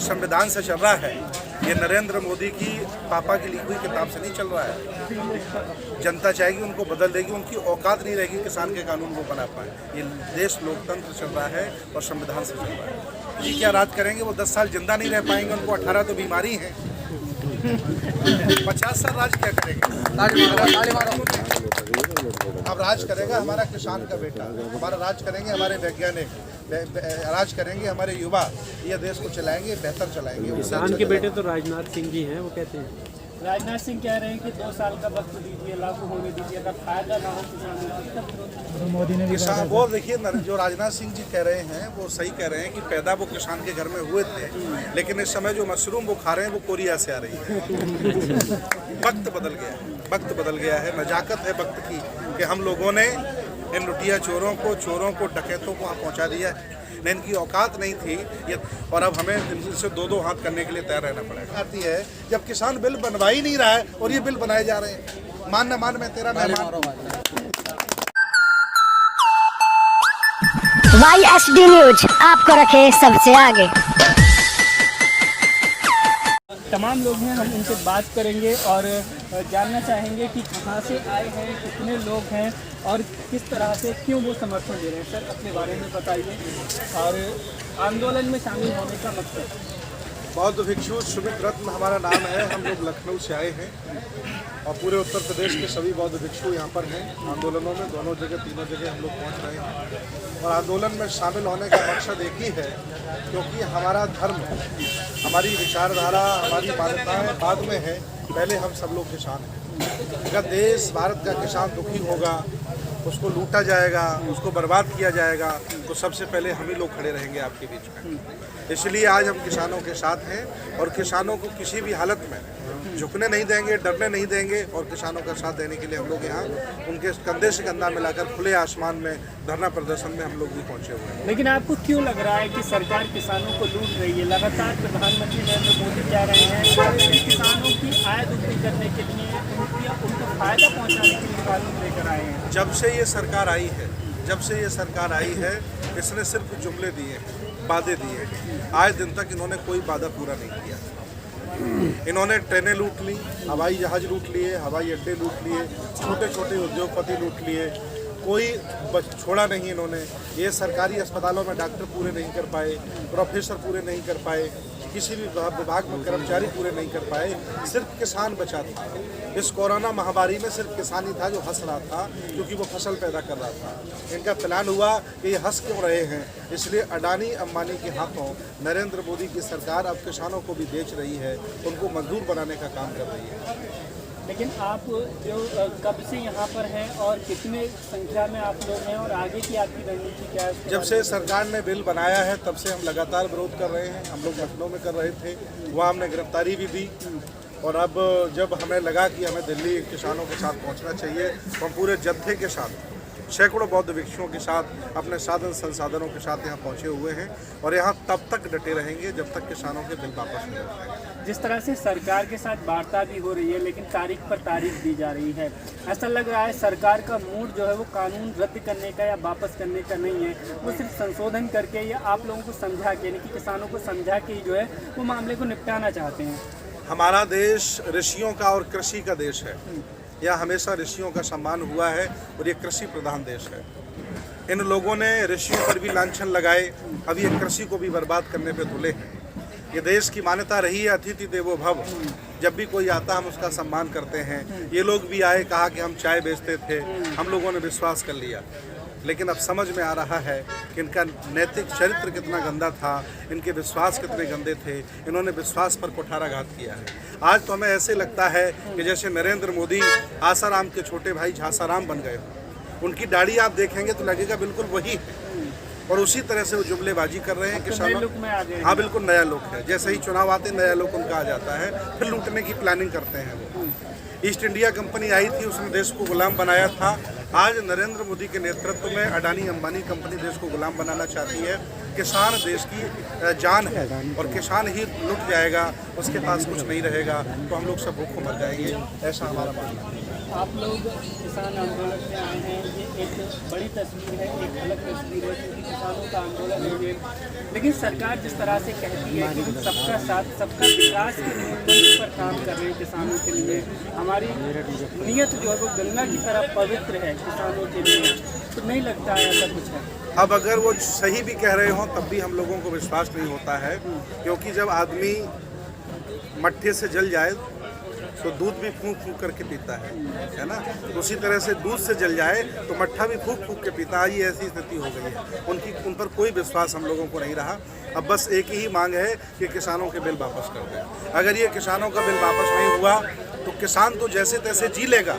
संविधान से चल रहा है, ये नरेंद्र मोदी की पापा की लिखी हुई किताब से नहीं चल रहा है। जनता चाहेगी उनको बदल देगी, उनकी औकात नहीं रहेगी किसान के कानून को बना पाए। ये देश लोकतंत्र चल रहा है और संविधान से चल रहा है। जी क्या राज करेंगे, वो 10 साल जिंदा नहीं रह पाएंगे, उनको 18 तो बीमारी है, 50 साल राज क्या करेंगे। अब राज करेगा हमारा किसान का बेटा, हमारा राज करेंगे हमारे वैज्ञानिक, राज करेंगे हमारे युवा, ये देश को चलाएंगे, बेहतर चलाएंगे। किसान के बेटे तो राजनाथ सिंह जी हैं, वो कहते हैं। राजनाथ सिंह कह रहे हैं कि 2 साल का वक्त दीजिए, लागू होने दीजिए, अगर फायदा ना हो किसानों को। मोदी ने किसान वो देखिए, जो राजनाथ सिंह जी कह रहे हैं वो सही कह रहे हैं कि पैदा वो किसान के घर में हुए थे, लेकिन इस समय जो मशरूम वो खा रहे हैं वो कोरिया से आ रही है। वक्त बदल गया है, वक्त बदल गया है। नजाकत है वक्त की कि हम लोगों ने इन लुटिया चोरों को डकैतों को वहाँ पहुँचा दिया है। इनकी औकात नहीं थी ये, और अब हमें इनसे 2-2 हाथ करने के लिए तैयार रहना पड़ेगा। आती है जब किसान बिल बनवा ही नहीं रहा है और ये बिल बनाए जा रहे हैं। मान न मान मैं तेरा मेहमान। YSD न्यूज आपको रखे सबसे आगे। तमाम लोग हैं, हम उनसे बात करेंगे और जानना चाहेंगे कि कहाँ से आए हैं, कितने लोग हैं और किस तरह से क्यों वो समर्थन दे रहे हैं। सर अपने बारे में बताइए और आंदोलन में शामिल होने का मकसद। बौद्ध भिक्षु सुमित रत्न हमारा नाम है। हम लोग लखनऊ से आए हैं और पूरे उत्तर प्रदेश के सभी बौद्ध भिक्षु यहाँ पर हैं। आंदोलनों में दोनों जगह, तीनों जगह हम लोग पहुँच रहे हैं और आंदोलन में शामिल होने का मकसद एक ही है, क्योंकि हमारा धर्म, हमारी विचारधारा, हमारी मान्यताएं बाद में है, पहले हम सब लोग किसान हैं। अगर देश भारत का किसान दुखी होगा, उसको लूटा जाएगा, उसको बर्बाद किया जाएगा, तो सबसे पहले हम ही लोग खड़े रहेंगे आपके बीच में। इसलिए आज हम किसानों के साथ हैं और किसानों को किसी भी हालत में झुकने नहीं देंगे, डरने नहीं देंगे और किसानों का साथ देने के लिए हम लोग यहाँ उनके कंधे से कंधा मिलाकर खुले आसमान में धरना प्रदर्शन में हम लोग भी पहुँचे हुए हैं। लेकिन आपको क्यों लग रहा है कि सरकार किसानों को लूट रही है? लगातार प्रधानमंत्री नरेंद्र मोदी कह रहे हैं कि किसानों की आय दोगुनी करने के लिए, उनको फायदा पहुँचाने के लिए कानून लेकर आए हैं। जब से ये सरकार आई है, इसने सिर्फ जुमले दिए, वादे दिए। आज दिन तक इन्होंने कोई वादा पूरा नहीं किया। इन्होंने ट्रेनें लूट ली, हवाई जहाज लूट लिए, हवाई अड्डे लूट लिए, छोटे छोटे उद्योगपति लूट लिए, कोई छोड़ा नहीं इन्होंने। ये सरकारी अस्पतालों में डॉक्टर पूरे नहीं कर पाए, प्रोफेसर पूरे नहीं कर पाए, किसी भी विभाग में कर्मचारी पूरे नहीं कर पाए। सिर्फ किसान बचा था। इस कोरोना महामारी में सिर्फ किसान ही था जो हंस रहा था, क्योंकि वो फसल पैदा कर रहा था। इनका प्लान हुआ कि ये हंस क्यों रहे हैं, इसलिए अडानी अंबानी के हाथों नरेंद्र मोदी की सरकार अब किसानों को भी बेच रही है, उनको मजदूर बनाने का काम कर रही है। लेकिन आप जो कब से यहाँ पर हैं और कितने संख्या में आप लोग हैं और आगे की आपकी रणनीति क्या है? जब से सरकार ने बिल बनाया है तब से हम लगातार विरोध कर रहे हैं। हम लोग लखनऊ में कर रहे थे, वहाँ हमने गिरफ्तारी भी दी और अब जब हमें लगा कि हमें दिल्ली किसानों के साथ पहुँचना चाहिए तो हम पूरे जत्थे के साथ, सैकड़ों बौद्ध भिक्षुओं के साथ, अपने साधन संसाधनों के साथ यहाँ पहुँचे हुए हैं और यहाँ तब तक डटे रहेंगे जब तक किसानों के बिल वापस नहीं होते। जिस तरह से सरकार के साथ वार्ता भी हो रही है, लेकिन तारीख पर तारीख दी जा रही है, ऐसा लग रहा है सरकार का मूड जो है वो कानून रद्द करने का या वापस करने का नहीं है, वो सिर्फ संशोधन करके या आप लोगों को समझा के, यानी कि किसानों को समझा के जो है वो मामले को निपटाना चाहते हैं। हमारा देश ऋषियों का और कृषि का देश है। यह हमेशा ऋषियों का सम्मान हुआ है और ये कृषि प्रधान देश है। इन लोगों ने ऋषियों पर भी लांछन लगाए, अब ये कृषि को भी बर्बाद करने पे तुले हैं। ये देश की मान्यता रही है अतिथि देवो भव, जब भी कोई आता हम उसका सम्मान करते हैं। ये लोग भी आए, कहा कि हम चाय बेचते थे, हम लोगों ने विश्वास कर लिया, लेकिन अब समझ में आ रहा है कि इनका नैतिक चरित्र कितना गंदा था, इनके विश्वास कितने गंदे थे। इन्होंने विश्वास पर कुठाराघात किया है। आज तो हमें ऐसे लगता है कि जैसे नरेंद्र मोदी आसाराम के छोटे भाई झासाराम बन गए। उनकी दाढ़ी आप देखेंगे तो लगेगा बिल्कुल वही है और उसी तरह से वो जुमलेबाजी कर रहे हैं किसानों। हाँ, बिल्कुल नया लुक है। जैसे ही चुनाव आते नया लुक उनका आ जाता है, फिर लूटने की प्लानिंग करते हैं वो। ईस्ट इंडिया कंपनी आई थी, उसने देश को गुलाम बनाया था। आज नरेंद्र मोदी के नेतृत्व में अडानी अंबानी कंपनी देश को गुलाम बनाना चाहती है। किसान देश की जान है और किसान ही लुट जाएगा, उसके पास कुछ नहीं रहेगा तो हम लोग सब भूखों मर जाएंगे, ऐसा हमारा मानना है। आप लोग किसान आंदोलन में आए हैं, ये एक बड़ी तस्वीर है, एक अलग तस्वीर है क्योंकि किसानों का आंदोलन है ये। लेकिन सरकार जिस तरह से कहती है कि सबका साथ सबका विकास के मूलमंत्र पर काम कर रहे हैं किसानों के लिए, हमारी नीयत जो है वो गंगा की तरह पवित्र है किसानों के लिए, तो नहीं लगता है ऐसा कुछ है? अब अगर वो सही भी कह रहे हों तब भी हम लोगों को विश्वास नहीं होता है, क्योंकि जब आदमी मट्ठे से जल जाए तो दूध भी फूंक फूंक करके पीता है ना। तो उसी तरह से दूध से जल जाए तो मट्ठा भी फूंक फूंक के पीता है। ये ऐसी स्थिति हो गई है, उन पर कोई विश्वास हम लोगों को नहीं रहा। अब बस एक ही मांग है कि किसानों के बिल वापस कर दें। अगर ये किसानों का बिल वापस नहीं हुआ तो किसान तो जैसे तैसे जी लेगा,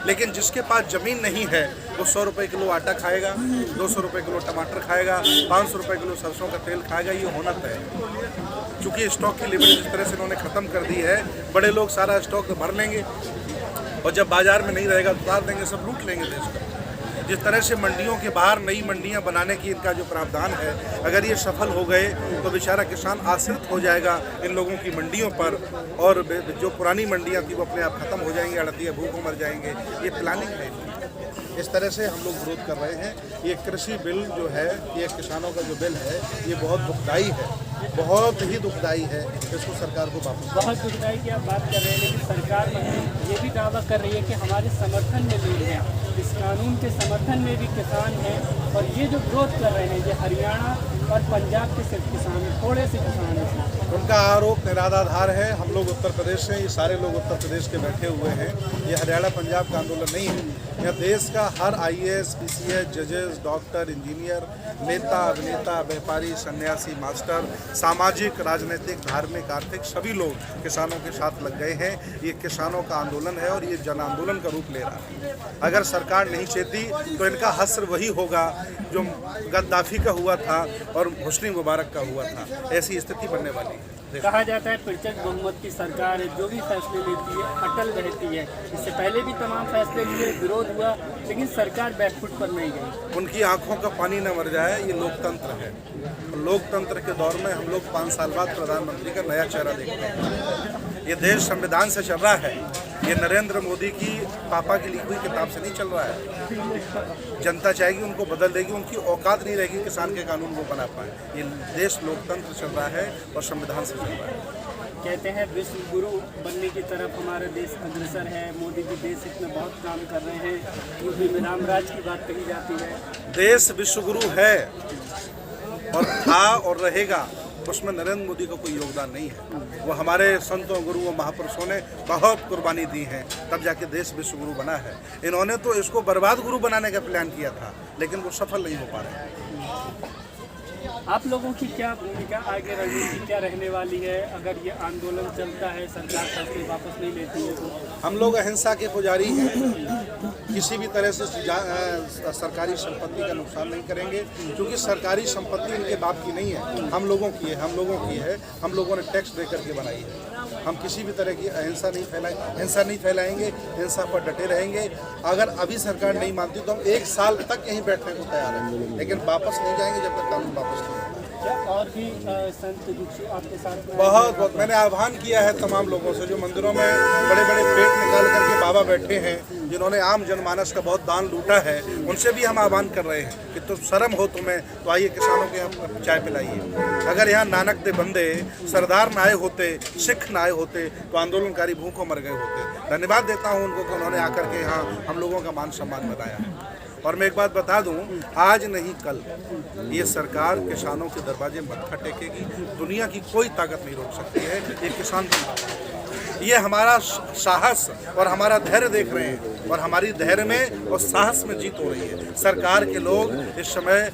लेकिन जिसके पास ज़मीन नहीं है वो 100 रुपये किलो आटा खाएगा, 200 रुपये किलो टमाटर खाएगा, 500 रुपये किलो सरसों का तेल खाएगा। ये होना तय है। चूँकि स्टॉक की लिमिट जिस तरह से इन्होंने ख़त्म कर दी है, बड़े लोग सारा स्टॉक भर लेंगे और जब बाज़ार में नहीं रहेगा तो उतार देंगे, सब लूट लेंगे देश का। जिस तरह से मंडियों के बाहर नई मंडियां बनाने की इनका जो प्रावधान है, अगर ये सफल हो गए तो बेचारा किसान आश्रित हो जाएगा इन लोगों की मंडियों पर, और जो पुरानी मंडियां थी वो अपने आप खत्म हो जाएंगी, अड़तिया भूखों मर जाएंगे। ये प्लानिंग है। इस तरह से हम लोग विरोध कर रहे हैं। ये कृषि बिल जो है, ये किसानों का जो बिल है, ये बहुत दुखदाई है, बहुत ही दुखदाई है। इसको सरकार को वापस, बहुत दुखदाई की आप बात कर रहे हैं, लेकिन सरकार ये भी दावा कर रही है कि हमारे समर्थन में लोग हैं, इस कानून के समर्थन में भी किसान हैं, और ये जो विरोध कर रहे हैं ये हरियाणा और पंजाब के सिर्फ किसान हैं, थोड़े से किसान हैं। उनका आरोप निराधार है। हम लोग उत्तर प्रदेश से, ये सारे लोग उत्तर प्रदेश के बैठे हुए हैं। ये हरियाणा पंजाब का आंदोलन नहीं है। यह देश का हर IAS, PCS, जजेस, डॉक्टर, इंजीनियर, नेता, अभिनेता, व्यापारी, सन्यासी, मास्टर, सामाजिक, राजनीतिक, धार्मिक, आर्थिक सभी लोग किसानों के साथ लग गए हैं। ये किसानों का आंदोलन है और ये जन आंदोलन का रूप ले रहा है। अगर सरकार नहीं चाहती तो इनका हश्र वही होगा जो गद्दाफी का हुआ था और हुस्नी मुबारक का हुआ था। ऐसी स्थिति बनने वाली है। कहा जाता है प्रचंड बहुमत की सरकार है, जो भी फैसले लेती है अटल रहती है। इससे पहले भी तमाम फैसले लिए, विरोध हुआ, लेकिन सरकार बैकफुट पर नहीं गई। उनकी आंखों का पानी न मर जाए, ये लोकतंत्र है। लोकतंत्र के दौर में हम लोग 5 साल बाद प्रधानमंत्री का नया चेहरा देखते हैं। ये देश संविधान से चल रहा है। ये नरेंद्र मोदी की पापा की लिखी हुई किताब से नहीं चल रहा है। जनता चाहेगी उनको बदल देगी, उनकी औकात नहीं रहेगी किसान के कानून को बना पाए। ये देश लोकतंत्र चल रहा है और संविधान से चल रहा है। कहते हैं विश्व गुरु बनने की तरफ हमारा देश अग्रसर है, मोदी जी देश इसमें बहुत काम कर रहे हैं, यूपी में रामराज की बात कही जाती है। देश विश्व गुरु है और था और रहेगा, उसमें नरेंद्र मोदी का कोई योगदान नहीं है। वो हमारे संतों, गुरुओं, महापुरुषों ने बहुत कुर्बानी दी है, तब जाके देश विश्व गुरु बना है। इन्होंने तो इसको बर्बाद गुरु बनाने का प्लान किया था, लेकिन वो सफल नहीं हो पा रहे। आप लोगों की क्या भूमिका, आगे रणनीति क्या रहने वाली है अगर ये आंदोलन चलता है, सरकार फैसले वापस नहीं लेती है तो? हम लोग अहिंसा के पुजारी हैं। किसी भी तरह से सरकारी संपत्ति का नुकसान नहीं करेंगे, क्योंकि सरकारी संपत्ति इनके बाप की नहीं है, हम लोगों की है। हम लोगों ने टैक्स दे करके बनाई है। हम किसी भी तरह की हिंसा नहीं फैलाएंगे, हिंसा पर डटे रहेंगे। अगर अभी सरकार नहीं मानती तो हम 1 साल तक यहीं बैठने को तैयार हैं, लेकिन वापस नहीं जाएंगे जब तक कानून वापस नहीं। क्या और भी संत भिक्षु आपके साथ में? बहुत मैंने आह्वान किया है तमाम लोगों से, जो मंदिरों में बड़े बड़े पेट निकाल करके बाबा बैठे हैं, जिन्होंने आम जनमानस का बहुत दान लूटा है, उनसे भी हम आह्वान कर रहे हैं कि तो शर्म हो तुम्हें, तो आइए किसानों के हम चाय पिलाइए। अगर यहाँ नानक दे बंदे, सरदार ना आए होते, सिख ना आए होते, तो आंदोलनकारी भूखों मर गए होते। धन्यवाद देता हूँ उनको कि उन्होंने आकर के यहाँ हम लोगों का मान सम्मान बनाया है। और मैं एक बात बता दूं, आज नहीं कल ये सरकार किसानों के दरवाजे मत्था टेकेगी। दुनिया की कोई ताकत नहीं रोक सकती है। ये किसान ये हमारा साहस और हमारा धैर्य देख रहे हैं, और हमारी धैर्य में और साहस में जीत हो रही है। सरकार के लोग इस समय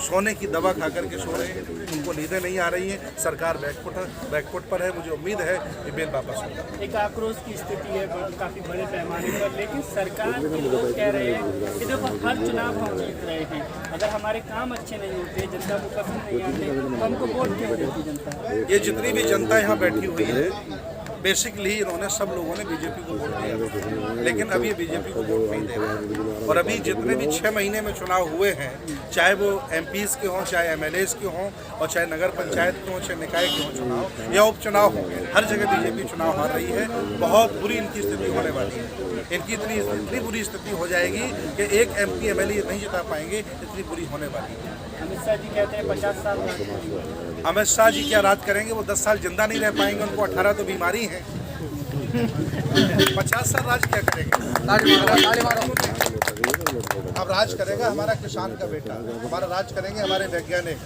सोने की दवा खा करके सो रहे हैं, उनको नींदें नहीं आ रही हैं। सरकार बैकफुट पर है। मुझे उम्मीद है कि बिल वापस होगा। एक आक्रोश की स्थिति है काफ़ी बड़े पैमाने पर, लेकिन सरकार के लोग कह रहे हैं कि देखो हर चुनाव हम जीत रहे हैं, अगर हमारे काम अच्छे नहीं होते, जनता को पसंद नहीं आते, तो हमको वोट क्यों देती जनता? ये जितनी भी जनता यहाँ बैठी हुई है, बेसिकली इन्होंने सब लोगों ने बीजेपी को वोट दिया, लेकिन अब ये बीजेपी को वोट नहीं दे रहे। और अभी जितने भी 6 महीने में चुनाव हुए हैं, चाहे वो एमपीज़ के हों, चाहे एमएलएज़ के हों, और चाहे नगर पंचायत के हों, चाहे निकाय के हों चुनाव या उपचुनाव हों, हर जगह बीजेपी चुनाव हार रही है। बहुत बुरी इनकी स्थिति होने वाली है। इनकी इतनी बुरी स्थिति हो जाएगी कि एक एमपी एमएलए नहीं जिता पाएंगे, इतनी बुरी होने वाली है। अमित शाह जी कहते हैं 50 साल राज करेंगे। अमित शाह जी क्या राज करेंगे? वो 10 साल जिंदा नहीं रह पाएंगे, उनको 18 तो बीमारी है। 50 साल राज क्या करेंगे? अब राज करेगा हमारा किसान का बेटा, हमारा राज करेंगे हमारे वैज्ञानिक,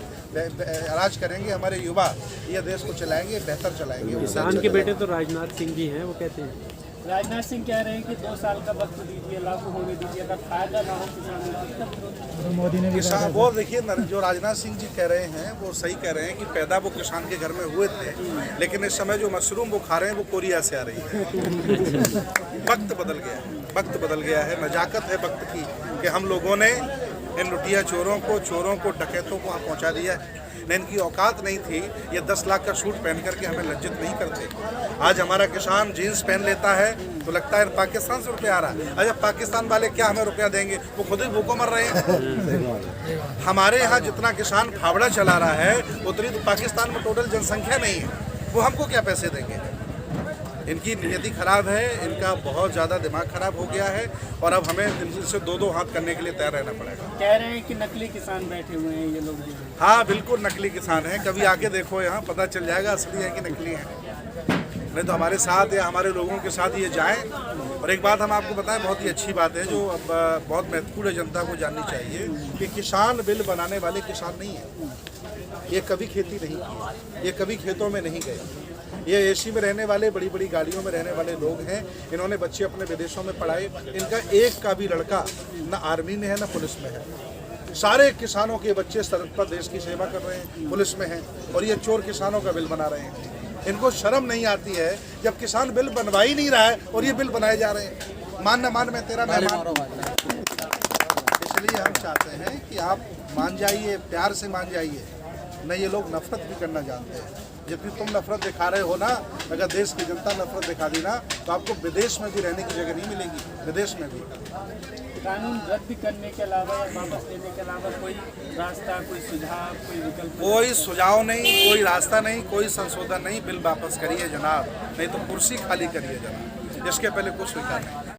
राज करेंगे हमारे युवा, ये देश को चलाएंगे, बेहतर चलाएंगे। किसान के बेटे तो राजनाथ सिंह जी हैं, वो कहते हैं राजनाथ सिंह कह रहे हैं कि 2 साल का वक्त दीजिए, लागू होने दीजिए, अगर फायदा ना हो किसानों मोदी ने भी किसान वो देखिए जो राजनाथ सिंह जी कह रहे हैं वो सही कह रहे हैं कि पैदा वो किसान के घर में हुए थे, लेकिन इस समय जो मशरूम वो खा रहे हैं वो कोरिया से आ रही है। वक्त बदल गया है, वक्त बदल गया है। नजाकत है वक्त की कि हम लोगों ने इन लुटिया चोरों को डकैतों को वहाँ पहुँचा दिया है। न इनकी औकात नहीं थी, ये 10 लाख का सूट पहन करके हमें लज्जित नहीं करते। आज हमारा किसान जीन्स पहन लेता है तो लगता है पाकिस्तान से रुपया आ रहा है। अरे पाकिस्तान वाले क्या हमें रुपया देंगे? वो खुद ही भूखों मर रहे हैं। हमारे यहाँ जितना किसान फावड़ा चला रहा है उतनी तो पाकिस्तान में टोटल जनसंख्या नहीं है, वो हमको क्या पैसे देंगे? इनकी नीयति खराब है, इनका बहुत ज़्यादा दिमाग खराब हो गया है और अब हमें इनसे 2-2 हाथ करने के लिए तैयार रहना पड़ेगा। कह रहे हैं कि नकली किसान बैठे हुए हैं ये लोग। हाँ बिल्कुल नकली किसान हैं, कभी आके देखो यहाँ पता चल जाएगा असली है कि नकली है। नहीं तो हमारे साथ या हमारे लोगों के साथ ये जाएं। और एक बात हम आपको बताएं, बहुत ही अच्छी बात है जो अब बहुत महत्वपूर्ण जनता को जाननी चाहिए कि किसान बिल बनाने वाले किसान नहीं है। ये कभी खेती नहीं की, ये कभी खेतों में नहीं गए, ये एसी में रहने वाले, बड़ी बड़ी गाड़ियों में रहने वाले लोग हैं। इन्होंने बच्चे अपने विदेशों में पढ़ाए, इनका एक का भी लड़का न आर्मी में है न पुलिस में है। सारे किसानों के बच्चे सड़क पर देश की सेवा कर रहे हैं, पुलिस में हैं, और ये चोर किसानों का बिल बना रहे हैं। इनको शर्म नहीं आती है जब किसान बिल बनवा ही नहीं रहा है और ये बिल बनाए जा रहे हैं। मान न मान मैं तेरा मेहमान। इसलिए हम चाहते हैं कि आप मान जाइए, प्यार से मान जाइए। न ये लोग नफरत भी करना जानते हैं। जितनी तुम नफरत दिखा रहे हो ना, अगर देश की जनता नफरत दिखा दी ना तो आपको विदेश में भी रहने की जगह नहीं मिलेगी, विदेश में भी। कानून रद्द करने के अलावा या वापस लेने के अलावा कोई रास्ता, कोई सुझाव, कोई विकल्प? कोई सुझाव नहीं, कोई रास्ता नहीं, कोई संशोधन नहीं। बिल वापस करिए जनाब, नहीं तो कुर्सी खाली करिए जनाब। इसके पहले कुछ स्वीकार नहीं।